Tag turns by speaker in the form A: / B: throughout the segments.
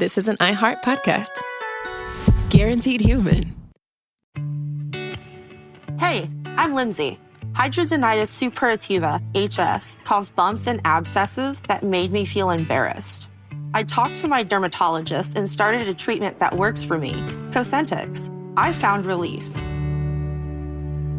A: this is an iHeart podcast. Guaranteed human.
B: Hey, I'm Lindsay. Hidradenitis suppurativa, HS, caused bumps and abscesses that made me feel embarrassed. I talked to my dermatologist and started a treatment that works for me, Cosentyx. I found relief.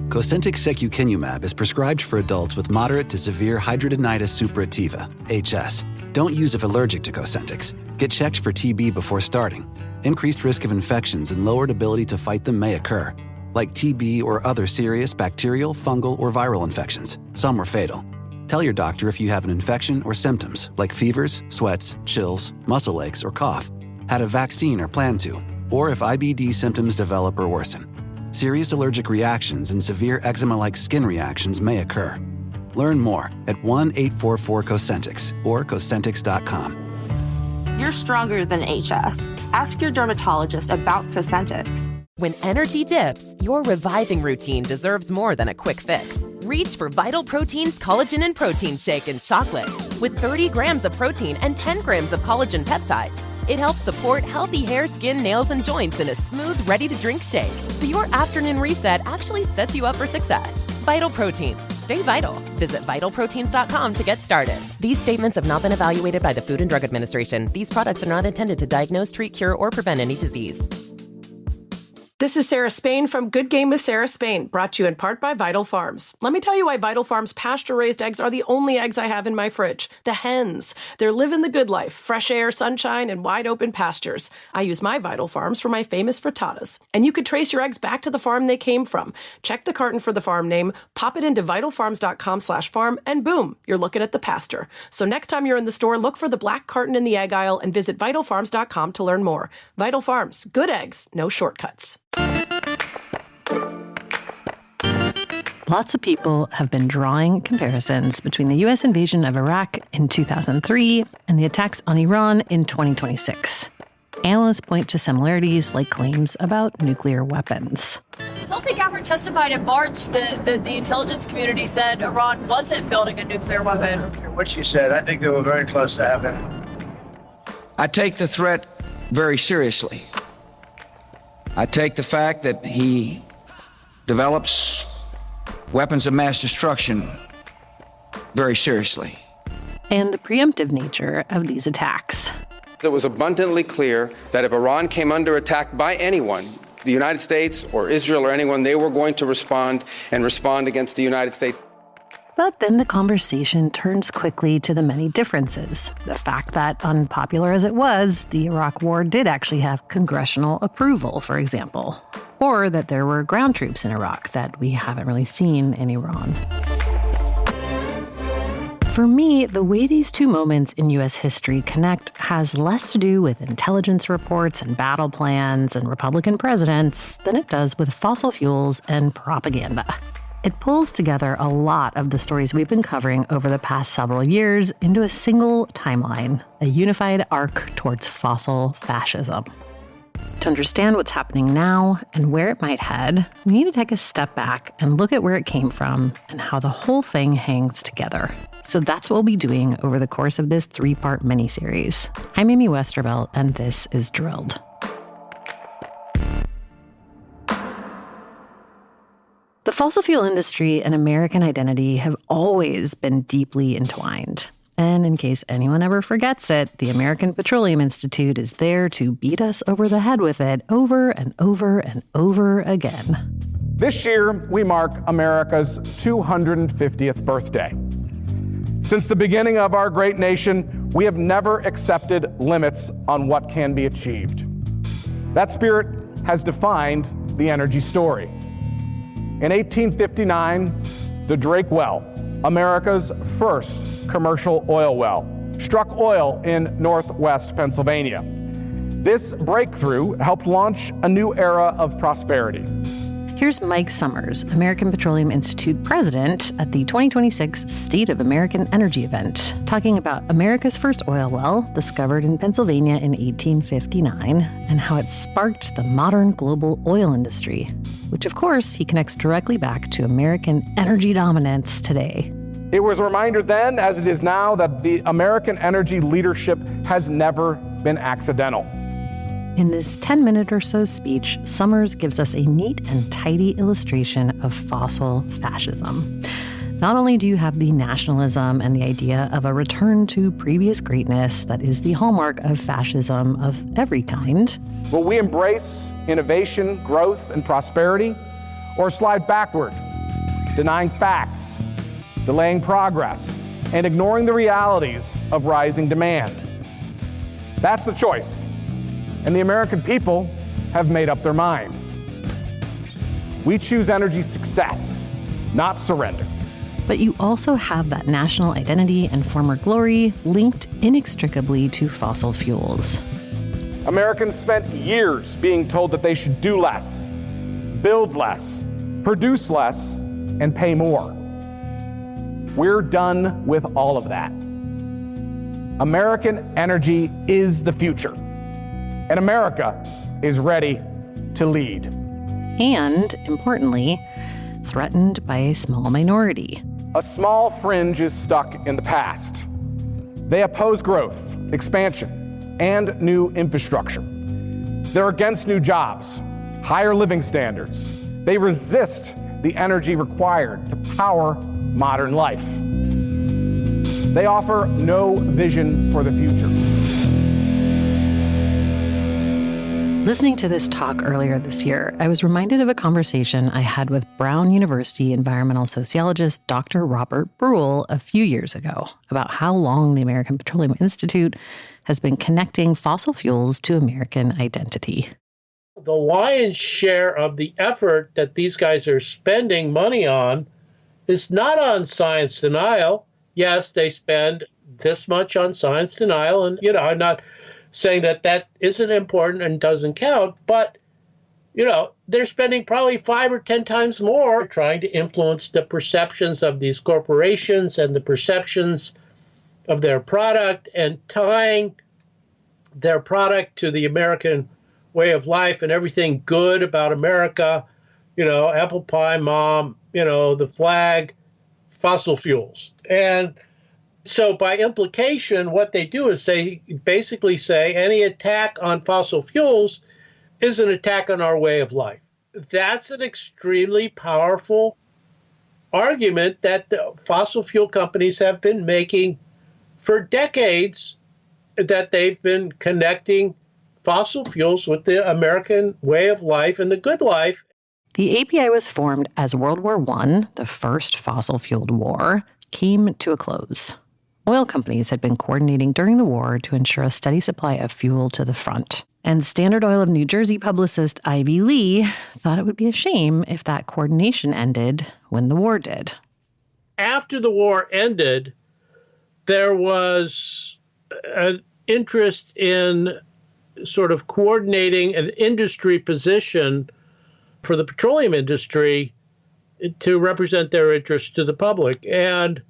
C: Cosentyx secukinumab is prescribed for adults with moderate to severe hidradenitis suppurativa, HS. Don't use if allergic to Cosentyx. Get checked for TB before starting. Increased risk of infections and lowered ability to fight them may occur, like TB or other serious bacterial, fungal, or viral infections. Some are fatal. Tell your doctor if you have an infection or symptoms like fevers, sweats, chills, muscle aches, or cough, had a vaccine or plan to, or if IBD symptoms develop or worsen. Serious allergic reactions and severe eczema-like skin reactions may occur. Learn more at 1-844-COSENTYX or Cosentyx.com.
B: You're stronger than HS. Ask your dermatologist about Cosentyx.
D: When energy dips, your reviving routine deserves more than a quick fix. Reach for Vital Protein's Collagen and Protein Shake in chocolate. With 30 grams of protein and 10 grams of collagen peptides, it helps support healthy hair, skin, nails, and joints in a smooth, ready-to-drink shake, so your afternoon reset actually sets you up for success. Vital Proteins. Stay vital. Visit vitalproteins.com to get started. These statements have not been evaluated by the Food and Drug Administration. These products are not intended to diagnose, treat, cure, or prevent any disease.
E: This is Sarah Spain from Good Game with Sarah Spain, brought to you in part by Vital Farms. Let me tell you why Vital Farms pasture-raised eggs are the only eggs I have in my fridge. The hens. They're living the good life, fresh air, sunshine, and wide-open pastures. I use my Vital Farms for my famous frittatas. And you could trace your eggs back to the farm they came from. Check the carton for the farm name, pop it into vitalfarms.com/farm, and boom, you're looking at the pasture. So next time you're in the store, look for the black carton in the egg aisle and visit vitalfarms.com to learn more. Vital Farms. Good eggs, no shortcuts.
F: Lots of people have been drawing comparisons between the U.S. invasion of Iraq in 2003 and the attacks on Iran in 2026. Analysts point to similarities like claims about nuclear weapons.
G: Tulsi Gabbard testified in March that the intelligence community said Iran wasn't building a nuclear weapon.
H: I don't care what she said. I think they were very close to having it.
I: I take the threat very seriously. I take the fact that he develops weapons of mass destruction very seriously.
F: And the preemptive nature of these attacks.
J: It was abundantly clear that if Iran came under attack by anyone, the United States or Israel or anyone, they were going to respond against the United States.
F: But then the conversation turns quickly to the many differences. The fact that, unpopular as it was, the Iraq War did actually have congressional approval, for example. Or that there were ground troops in Iraq that we haven't really seen in Iran. For me, the way these two moments in U.S. history connect has less to do with intelligence reports and battle plans and Republican presidents than it does with fossil fuels and propaganda. It pulls together a lot of the stories we've been covering over the past several years into a single timeline, a unified arc towards fossil fascism. To understand what's happening now and where it might head, we need to take a step back and look at where it came from and how the whole thing hangs together. So that's what we'll be doing over the course of this 3-part miniseries. I'm Amy Westervelt, and this is Drilled. The fossil fuel industry and American identity have always been deeply entwined. And in case anyone ever forgets it, the American Petroleum Institute is there to beat us over the head with it over and over and over again.
K: This year, we mark America's 250th birthday. Since the beginning of our great nation, we have never accepted limits on what can be achieved. That spirit has defined the energy story. In 1859, the Drake Well, America's first commercial oil well, struck oil in northwest Pennsylvania. This breakthrough helped launch a new era of prosperity.
F: Here's Mike Summers, American Petroleum Institute president, at the 2026 State of American Energy event, talking about America's first oil well, discovered in Pennsylvania in 1859, and how it sparked the modern global oil industry, which of course he connects directly back to American energy dominance today.
K: It was a reminder then, as it is now, that the American energy leadership has never been accidental.
F: In this 10-minute or so speech, Summers gives us a neat and tidy illustration of fossil fascism. Not only do you have the nationalism and the idea of a return to previous greatness that is the hallmark of fascism of every kind.
K: Will we embrace innovation, growth, and prosperity, or slide backward, denying facts, delaying progress, and ignoring the realities of rising demand? That's the choice, and the American people have made up their mind. We choose energy success, not surrender.
F: But you also have that national identity and former glory linked inextricably to fossil fuels.
K: Americans spent years being told that they should do less, build less, produce less, and pay more. We're done with all of that. American energy is the future, and America is ready to lead.
F: And, importantly, threatened by a small minority.
K: A small fringe is stuck in the past. They oppose growth, expansion, and new infrastructure. They're against new jobs, higher living standards. They resist the energy required to power modern life. They offer no vision for the future.
F: Listening to this talk earlier this year, I was reminded of a conversation I had with Brown University environmental sociologist Dr. Robert Bruhl a few years ago about how long the American Petroleum Institute has been connecting fossil fuels to American identity.
L: The lion's share of the effort that these guys are spending money on is not on science denial. Yes, they spend this much on science denial, and, I'm not saying that that isn't important and doesn't count, but, they're spending probably 5 or 10 times more trying to influence the perceptions of these corporations and the perceptions of their product and tying their product to the American way of life and everything good about America, apple pie mom, the flag, fossil fuels. And so by implication, what they do is they basically say any attack on fossil fuels is an attack on our way of life. That's an extremely powerful argument that the fossil fuel companies have been making for decades, that they've been connecting fossil fuels with the American way of life and the good life.
F: The API was formed as World War I, the first fossil-fueled war, came to a close. Oil companies had been coordinating during the war to ensure a steady supply of fuel to the front. And Standard Oil of New Jersey publicist Ivy Lee thought it would be a shame if that coordination ended when the war did.
L: After the war ended, there was an interest in sort of coordinating an industry position for the petroleum industry to represent their interests to the public. And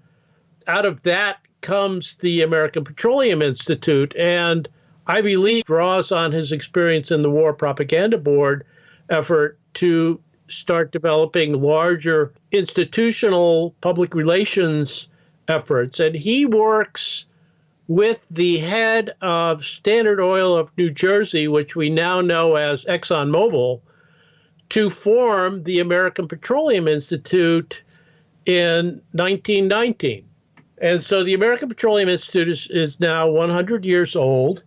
L: out of that comes the American Petroleum Institute. And Ivy Lee draws on his experience in the War Propaganda Board effort to start developing larger institutional public relations efforts. And he works with the head of Standard Oil of New Jersey, which we now know as ExxonMobil, to form the American Petroleum Institute in 1919. And so the American Petroleum Institute is now 100 years old,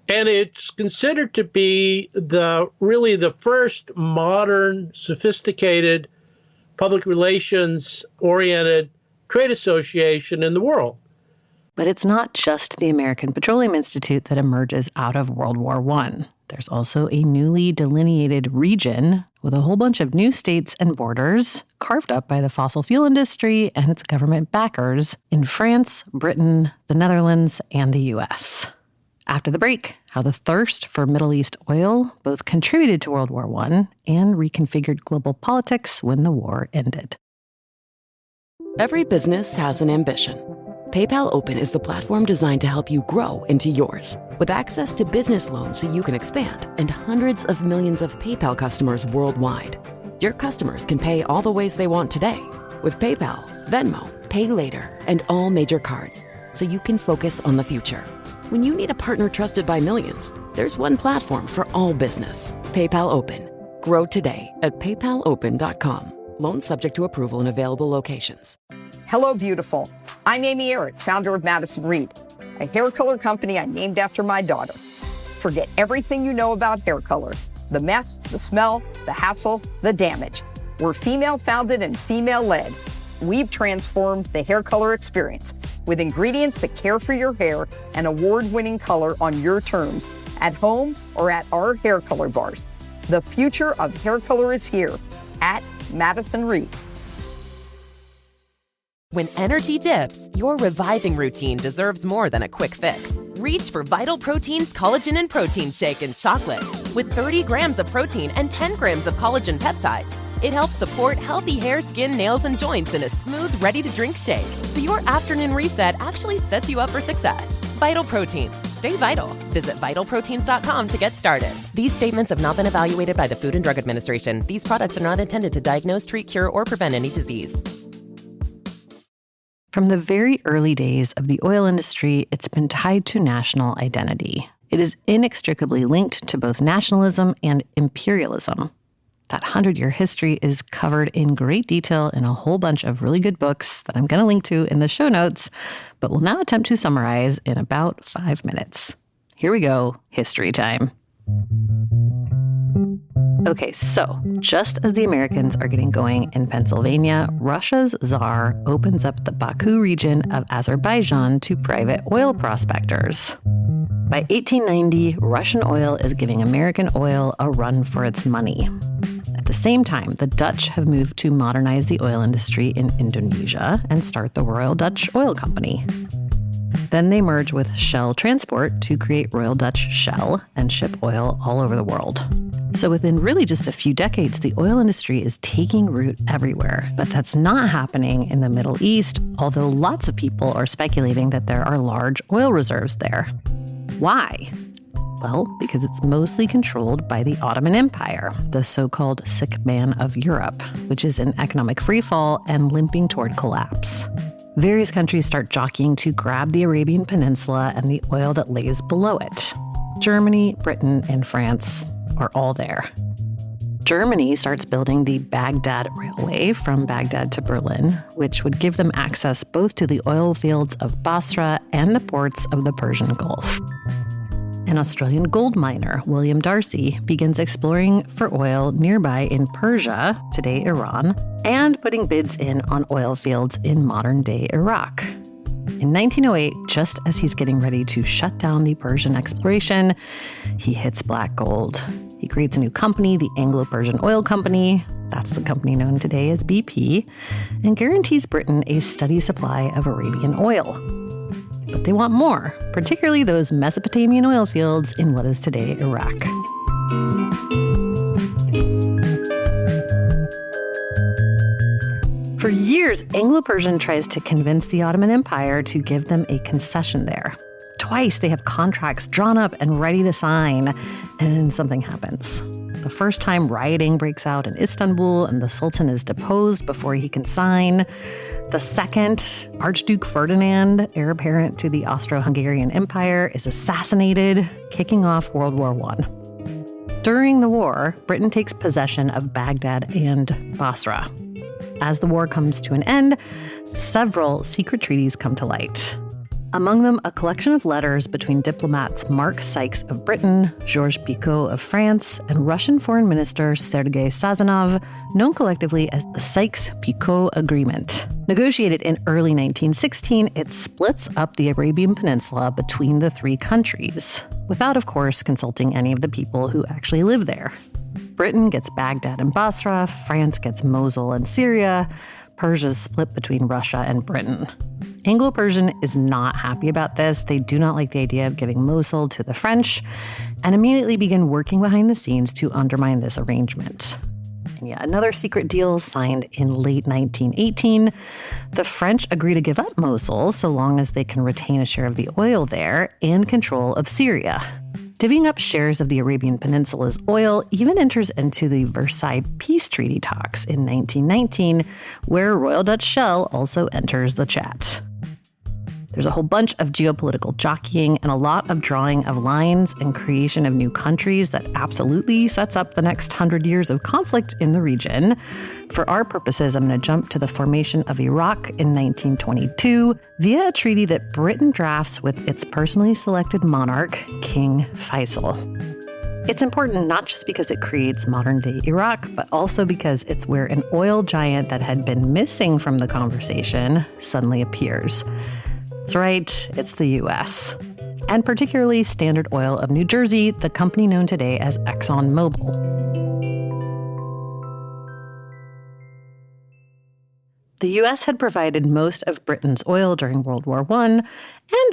L: and it's considered to be really the first modern, sophisticated, public relations-oriented trade association in the world.
F: But it's not just the American Petroleum Institute that emerges out of World War I. There's also a newly delineated region with a whole bunch of new states and borders carved up by the fossil fuel industry and its government backers in France, Britain, the Netherlands, and the U.S. After the break, how the thirst for Middle East oil both contributed to World War I and reconfigured global politics when the war ended.
M: Every business has an ambition. PayPal Open is the platform designed to help you grow into yours. With access to business loans so you can expand and hundreds of millions of PayPal customers worldwide. Your customers can pay all the ways they want today with PayPal, Venmo, Pay Later, and all major cards, so you can focus on the future. When you need a partner trusted by millions, there's one platform for all business. PayPal Open. Grow today at paypalopen.com. Loans subject to approval in available locations.
N: Hello, beautiful. I'm Amy Eric, founder of Madison Reed, a hair color company I named after my daughter. Forget everything you know about hair color. The mess, the smell, the hassle, the damage. We're female-founded and female-led. We've transformed the hair color experience with ingredients that care for your hair and award-winning color on your terms, at home or at our hair color bars. The future of hair color is here at Madison Reed.
D: When energy dips, your reviving routine deserves more than a quick fix. Reach for Vital Protein's Collagen and Protein Shake in chocolate. With 30 grams of protein and 10 grams of collagen peptides, it helps support healthy hair, skin, nails, and joints in a smooth, ready-to-drink shake, so your afternoon reset actually sets you up for success. Vital Proteins. Stay vital. Visit vitalproteins.com to get started. These statements have not been evaluated by the Food and Drug Administration. These products are not intended to diagnose, treat, cure, or prevent any disease.
F: From the very early days of the oil industry, it's been tied to national identity. It is inextricably linked to both nationalism and imperialism. That 100-year history is covered in great detail in a whole bunch of really good books that I'm going to link to in the show notes, but we'll now attempt to summarize in about 5 minutes. Here we go, history time. Okay, so just as the Americans are getting going in Pennsylvania, Russia's Tsar opens up the Baku region of Azerbaijan to private oil prospectors. By 1890, Russian oil is giving American oil a run for its money. At the same time, the Dutch have moved to modernize the oil industry in Indonesia and start the Royal Dutch Oil Company. Then they merge with Shell Transport to create Royal Dutch Shell and ship oil all over the world. So within really just a few decades, the oil industry is taking root everywhere. But that's not happening in the Middle East, although lots of people are speculating that there are large oil reserves there. Why? Well, because it's mostly controlled by the Ottoman Empire, the so-called sick man of Europe, which is in economic freefall and limping toward collapse. Various countries start jockeying to grab the Arabian Peninsula and the oil that lays below it. Germany, Britain, and France are all there. Germany starts building the Baghdad Railway from Baghdad to Berlin, which would give them access both to the oil fields of Basra and the ports of the Persian Gulf. An Australian gold miner, William Darcy, begins exploring for oil nearby in Persia, today Iran, and putting bids in on oil fields in modern-day Iraq. In 1908, just as he's getting ready to shut down the Persian exploration, he hits black gold. He creates a new company, the Anglo-Persian Oil Company, that's the company known today as BP, and guarantees Britain a steady supply of Arabian oil. But they want more, particularly those Mesopotamian oil fields in what is today Iraq. For years, Anglo-Persian tries to convince the Ottoman Empire to give them a concession there. Twice they have contracts drawn up and ready to sign, and something happens. The first time, rioting breaks out in Istanbul, and the Sultan is deposed before he can sign. The second, Archduke Ferdinand, heir apparent to the Austro-Hungarian Empire, is assassinated, kicking off World War I. During the war, Britain takes possession of Baghdad and Basra. As the war comes to an end, several secret treaties come to light. Among them, a collection of letters between diplomats Mark Sykes of Britain, Georges Picot of France, and Russian Foreign Minister Sergei Sazonov, known collectively as the Sykes-Picot Agreement. Negotiated in early 1916, it splits up the Arabian Peninsula between the three countries, without, of course, consulting any of the people who actually live there. Britain gets Baghdad and Basra, France gets Mosul and Syria, Persia's split between Russia and Britain. Anglo-Persian is not happy about this. They do not like the idea of giving Mosul to the French and immediately begin working behind the scenes to undermine this arrangement. And yet another secret deal signed in late 1918. The French agree to give up Mosul so long as they can retain a share of the oil there and control of Syria. Divvying up shares of the Arabian Peninsula's oil even enters into the Versailles Peace Treaty talks in 1919, where Royal Dutch Shell also enters the chat. There's a whole bunch of geopolitical jockeying and a lot of drawing of lines and creation of new countries that absolutely sets up the next 100 years of conflict in the region. For our purposes, I'm going to jump to the formation of Iraq in 1922 via a treaty that Britain drafts with its personally selected monarch, King Faisal. It's important not just because it creates modern-day Iraq, but also because it's where an oil giant that had been missing from the conversation suddenly appears. That's right, it's the U.S., and particularly Standard Oil of New Jersey, the company known today as ExxonMobil. The U.S. had provided most of Britain's oil during World War I, and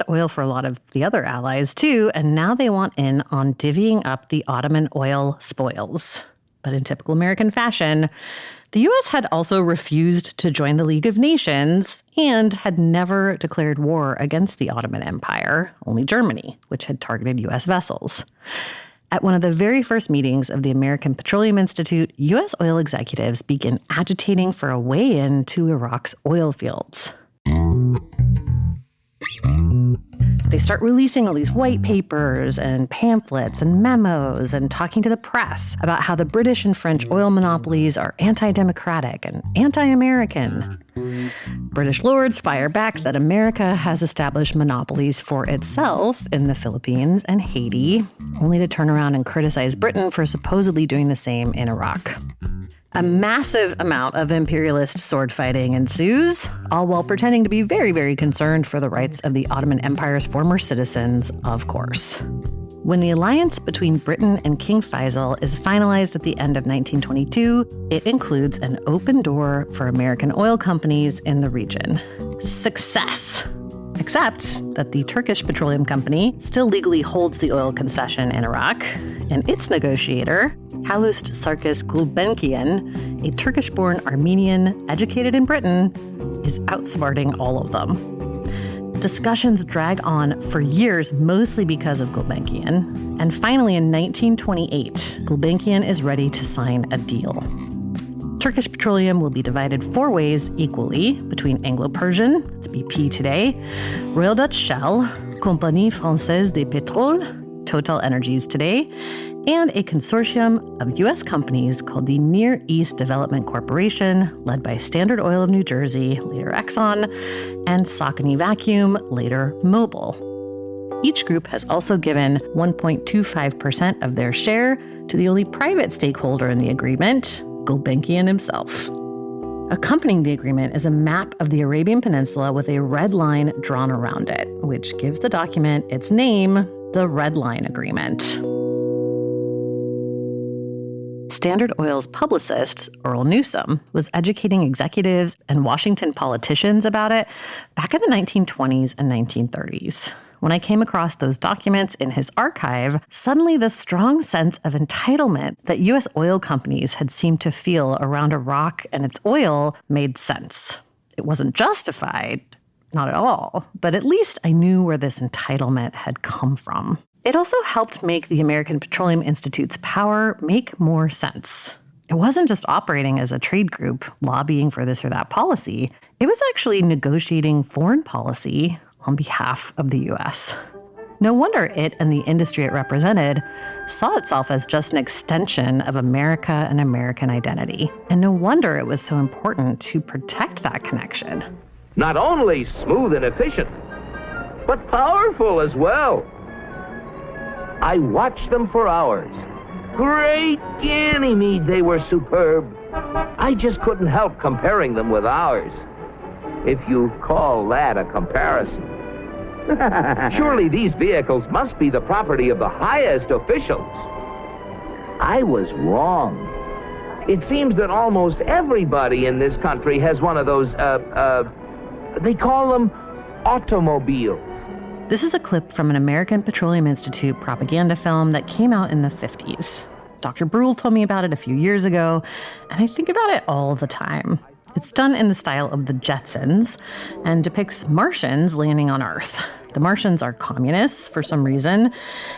F: oil for a lot of the other allies, too, and now they want in on divvying up the Ottoman oil spoils. But in typical American fashion, the U.S. had also refused to join the League of Nations and had never declared war against the Ottoman Empire, only Germany, which had targeted U.S. vessels. At one of the very first meetings of the American Petroleum Institute, U.S. oil executives begin agitating for a way-in to Iraq's oil fields. They start releasing all these white papers and pamphlets and memos and talking to the press about how the British and French oil monopolies are anti-democratic and anti-American. British lords fire back that America has established monopolies for itself in the Philippines and Haiti, only to turn around and criticize Britain for supposedly doing the same in Iraq. A massive amount of imperialist sword fighting ensues, all while pretending to be very, very concerned for the rights of the Ottoman Empire's former citizens, of course. When the alliance between Britain and King Faisal is finalized at the end of 1922, it includes an open door for American oil companies in the region. Success! Except that the Turkish Petroleum Company still legally holds the oil concession in Iraq, and its negotiator, Calouste Sarkis Gulbenkian, a Turkish-born Armenian educated in Britain, is outsmarting all of them. Discussions drag on for years, mostly because of Gulbenkian, and finally in 1928, Gulbenkian is ready to sign a deal. Turkish petroleum will be divided 4 ways equally between Anglo-Persian, it's BP today, Royal Dutch Shell, Compagnie Française des Pétroles, Total Energies today, and a consortium of U.S. companies called the Near East Development Corporation, led by Standard Oil of New Jersey, later Exxon, and Saucony Vacuum, later Mobil. Each group has also given 1.25% of their share to the only private stakeholder in the agreement, Gulbenkian himself. Accompanying the agreement is a map of the Arabian Peninsula with a red line drawn around it, which gives the document its name, the Red Line Agreement. Standard Oil's publicist, Earl Newsom, was educating executives and Washington politicians about it back in the 1920s and 1930s. When I came across those documents in his archive, suddenly the strong sense of entitlement that U.S. oil companies had seemed to feel around Iraq and its oil made sense. It wasn't justified, not at all, but at least I knew where this entitlement had come from. It also helped make the American Petroleum Institute's power make more sense. It wasn't just operating as a trade group, lobbying for this or that policy. It was actually negotiating foreign policy on behalf of the U.S. No wonder it and the industry it represented saw itself as just an extension of America and American identity. And no wonder it was so important to protect that connection.
O: Not only smooth and efficient, but powerful as well. I watched them for hours. Great Ganymede, they were superb. I just couldn't help comparing them with ours. If you call that a comparison. Surely these vehicles must be the property of the highest officials. I was wrong. It seems that almost everybody in this country has one of those, they call them automobiles.
F: This is a clip from an American Petroleum Institute propaganda film that came out in the 50s. Dr. Brule told me about it a few years ago, and I think about it all the time. It's done in the style of the Jetsons and depicts Martians landing on Earth. The Martians are communists for some reason,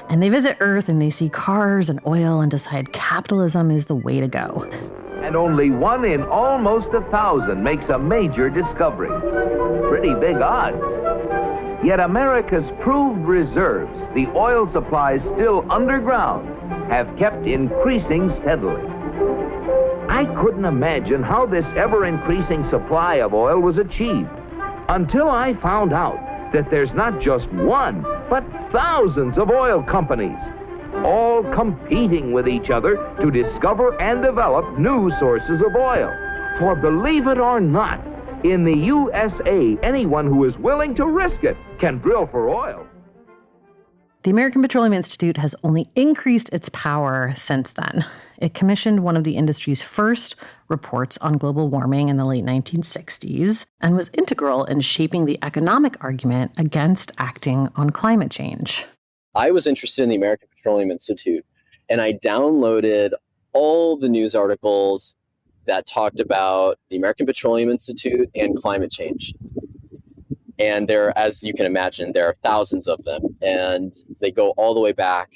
F: and they visit Earth and they see cars and oil and decide capitalism is the way to go.
O: And only 1 in almost 1,000 makes a major discovery. Pretty big odds. Yet America's proved reserves, the oil supplies still underground, have kept increasing steadily. I couldn't imagine how this ever-increasing supply of oil was achieved until I found out that there's not just one, but thousands of oil companies, all competing with each other to discover and develop new sources of oil. For believe it or not, in the USA, anyone who is willing to risk it can drill for oil.
F: The American Petroleum Institute has only increased its power since then. It commissioned one of the industry's first reports on global warming in the late 1960s and was integral in shaping the economic argument against acting on climate change.
P: I was interested in the American Petroleum Institute, and I downloaded all the news articles that talked about the American Petroleum Institute and climate change. And there, as you can imagine, there are thousands of them, and they go all the way back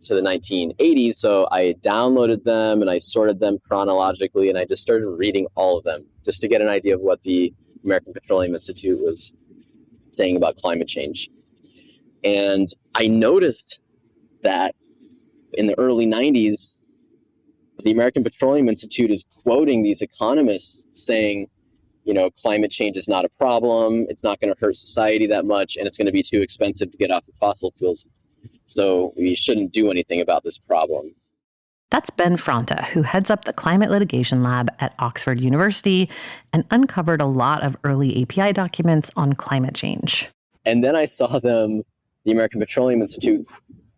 P: to the 1980s. So I downloaded them and I sorted them chronologically, and I just started reading all of them just to get an idea of what the American Petroleum Institute was saying about climate change. And I noticed that in the early 90s, the American Petroleum Institute is quoting these economists saying, you know, climate change is not a problem, it's not going to hurt society that much, and it's going to be too expensive to get off of fossil fuels. So we shouldn't do anything about this problem.
F: That's Ben Fronta, who heads up the Climate Litigation Lab at Oxford University and uncovered a lot of early API documents on climate change.
P: And then I saw them, the American Petroleum Institute,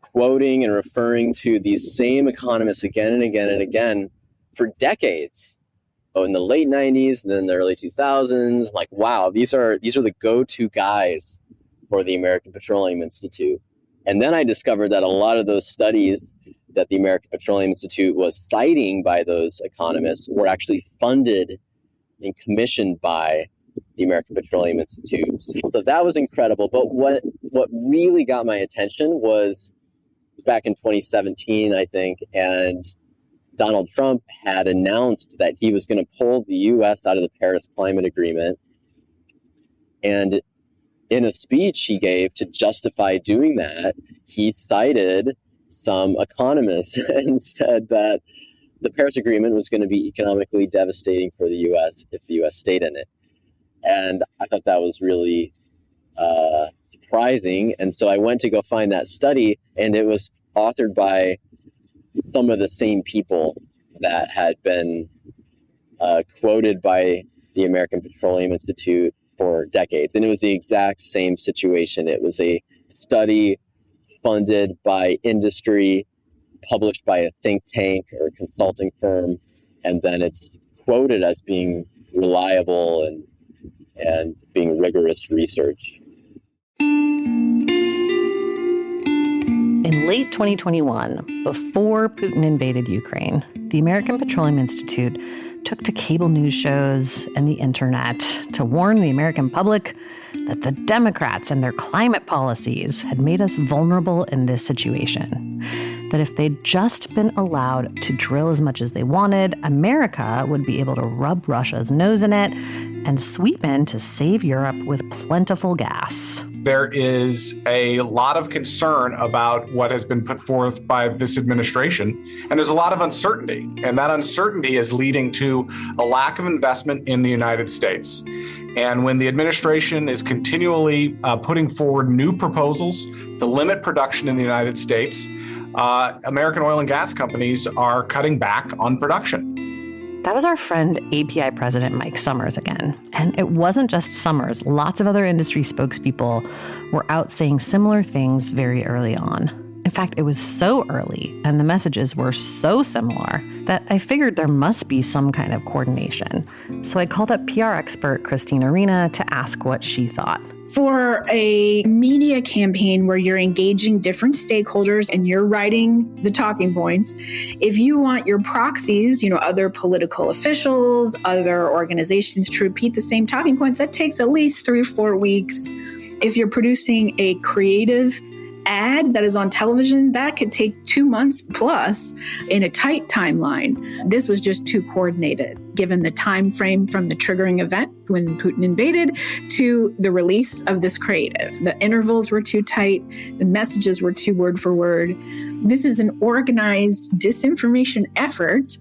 P: quoting and referring to these same economists again and again and again for decades. Oh, in the late 90s and then the early 2000s, like, wow, these are the go-to guys for the American Petroleum Institute. And then I discovered that a lot of those studies that the American Petroleum Institute was citing by those economists were actually funded and commissioned by the American Petroleum Institute. So that was incredible. But what really got my attention was back in 2017, I think, and Donald Trump had announced that he was going to pull the U.S. out of the Paris Climate Agreement. And in a speech he gave to justify doing that, he cited some economists and said that the Paris Agreement was going to be economically devastating for the U.S. if the U.S. stayed in it. And I thought that was really surprising. And so I went to go find that study, and it was authored by some of the same people that had been quoted by the American Petroleum Institute for decades. And it was the exact same situation. It was a study funded by industry, published by a think tank or consulting firm, and then it's quoted as being reliable and being rigorous research.
F: In late 2021, before Putin invaded Ukraine, the American Petroleum Institute took to cable news shows and the internet to warn the American public that the Democrats and their climate policies had made us vulnerable in this situation. That if they'd just been allowed to drill as much as they wanted, America would be able to rub Russia's nose in it and sweep in to save Europe with plentiful gas.
K: There is a lot of concern about what has been put forth by this administration, and there's a lot of uncertainty. And that uncertainty is leading to a lack of investment in the United States. And when the administration is continually putting forward new proposals to limit production in the United States, American oil and gas companies are cutting back on production.
F: That was our friend API President Mike Summers again. And it wasn't just Summers. Lots of other industry spokespeople were out saying similar things very early on. In fact, it was so early and the messages were so similar that I figured there must be some kind of coordination. So I called up PR expert Christine Arena to ask what she thought.
Q: For a media campaign where you're engaging different stakeholders and you're writing the talking points, if you want your proxies, other political officials, other organizations to repeat the same talking points, that takes at least 3 or 4 weeks. If you're producing a creative ad that is on television, that could take 2 months plus in a tight timeline. This was just too coordinated, given the time frame from the triggering event when Putin invaded to the release of this creative. The intervals were too tight. The messages were too word for word. This is an organized disinformation effort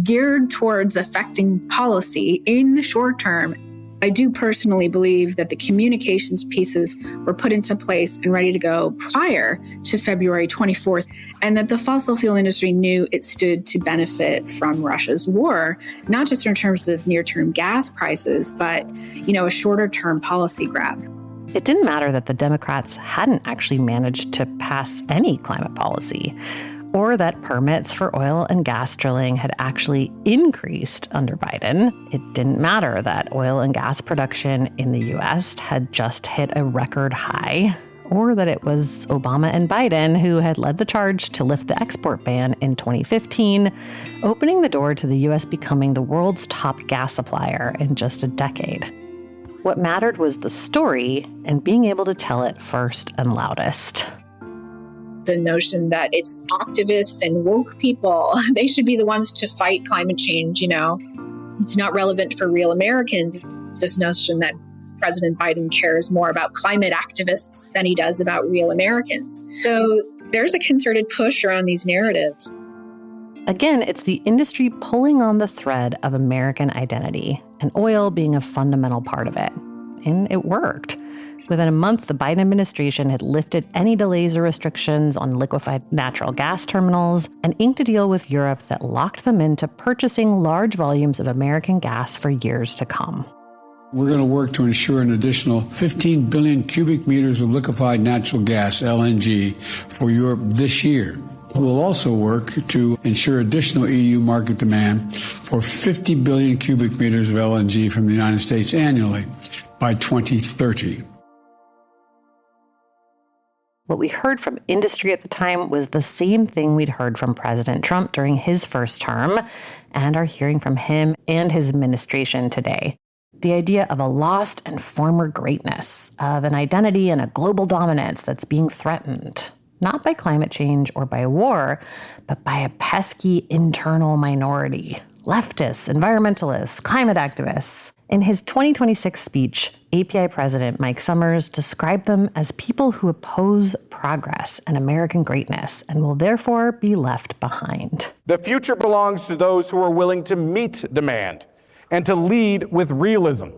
Q: geared towards affecting policy in the short term. I do personally believe that the communications pieces were put into place and ready to go prior to February 24th, and that the fossil fuel industry knew it stood to benefit from Russia's war, not just in terms of near-term gas prices, but, a shorter-term policy grab.
F: It didn't matter that the Democrats hadn't actually managed to pass any climate policy, or that permits for oil and gas drilling had actually increased under Biden. It didn't matter that oil and gas production in the U.S. had just hit a record high, or that it was Obama and Biden who had led the charge to lift the export ban in 2015, opening the door to the U.S. becoming the world's top gas supplier in just a decade. What mattered was the story and being able to tell it first and loudest.
Q: The notion that it's activists and woke people, they should be the ones to fight climate change, It's not relevant for real Americans. This notion that President Biden cares more about climate activists than he does about real Americans. So there's a concerted push around these narratives.
F: Again, it's the industry pulling on the thread of American identity, and oil being a fundamental part of it. And it worked. Within a month, the Biden administration had lifted any delays or restrictions on liquefied natural gas terminals and inked a deal with Europe that locked them into purchasing large volumes of American gas for years to come.
R: We're going to work to ensure an additional 15 billion cubic meters of liquefied natural gas, LNG, for Europe this year. We'll also work to ensure additional EU market demand for 50 billion cubic meters of LNG from the United States annually by 2030.
F: What we heard from industry at the time was the same thing we'd heard from President Trump during his first term and are hearing from him and his administration today. The idea of a lost and former greatness, of an identity and a global dominance that's being threatened, not by climate change or by war, but by a pesky internal minority. Leftists, environmentalists, climate activists. In his 2026 speech, API President Mike Summers described them as people who oppose progress and American greatness and will therefore be left behind.
K: The future belongs to those who are willing to meet demand and to lead with realism.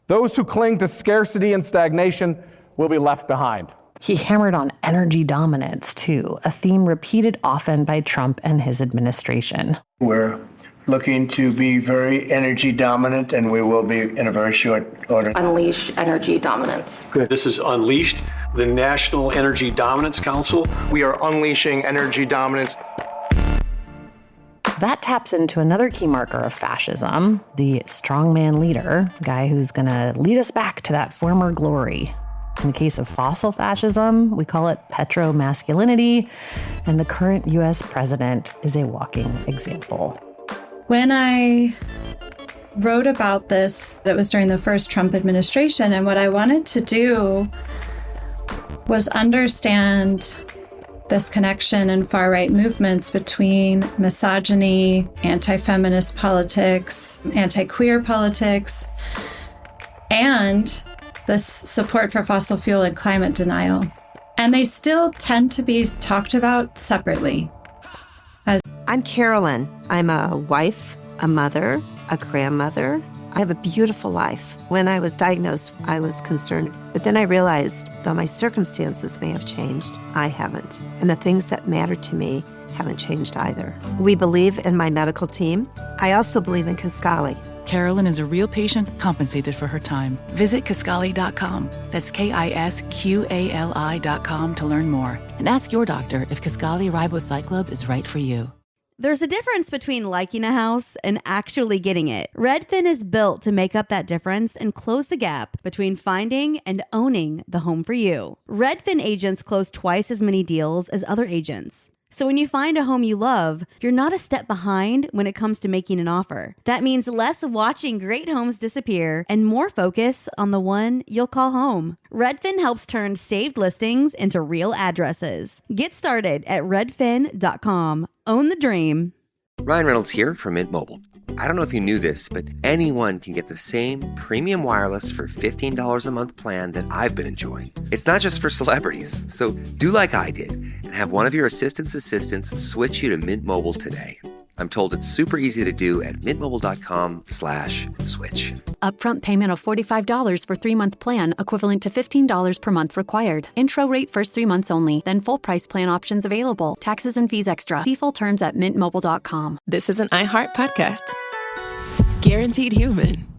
K: Those who cling to scarcity and stagnation will be left behind.
F: He hammered on energy dominance, too, a theme repeated often by Trump and his administration.
H: We're looking to be very energy dominant, and we will be in a very short order.
S: Unleash energy dominance.
T: Good. This is Unleashed, the National Energy Dominance Council.
U: We are unleashing energy dominance.
F: That taps into another key marker of fascism, the strongman leader, the guy who's going to lead us back to that former glory. In the case of fossil fascism, we call it petro-masculinity, and the current U.S. president is a walking example.
V: When I wrote about this, it was during the first Trump administration, and what I wanted to do was understand this connection in far-right movements between misogyny, anti-feminist politics, anti-queer politics, and this support for fossil fuel and climate denial. And they still tend to be talked about separately.
W: I'm Carolyn. I'm a wife, a mother, a grandmother. I have a beautiful life. When I was diagnosed, I was concerned. But then I realized, though my circumstances may have changed, I haven't. And the things that matter to me haven't changed either. We believe in my medical team. I also believe in Kisqali.
A: Carolyn is a real patient compensated for her time. Visit Kisqali.com. That's KISQALI.com to learn more. And ask your doctor if Kisqali Ribociclib is right for you.
X: There's a difference between liking a house and actually getting it. Redfin is built to make up that difference and close the gap between finding and owning the home for you. Redfin agents close twice as many deals as other agents. So when you find a home you love, you're not a step behind when it comes to making an offer. That means less watching great homes disappear and more focus on the one you'll call home. Redfin helps turn saved listings into real addresses. Get started at redfin.com. Own the dream.
B: Ryan Reynolds here from Mint Mobile. I don't know if you knew this, but anyone can get the same premium wireless for $15 a month plan that I've been enjoying. It's not just for celebrities. So do like I did and have one of your assistants switch you to Mint Mobile today. I'm told it's super easy to do at mintmobile.com/switch.
C: Upfront payment of $45 for 3-month plan, equivalent to $15 per month required. Intro rate first 3 months only, then full price plan options available. Taxes and fees extra. See full terms at mintmobile.com.
E: This is an iHeart podcast. Guaranteed Human.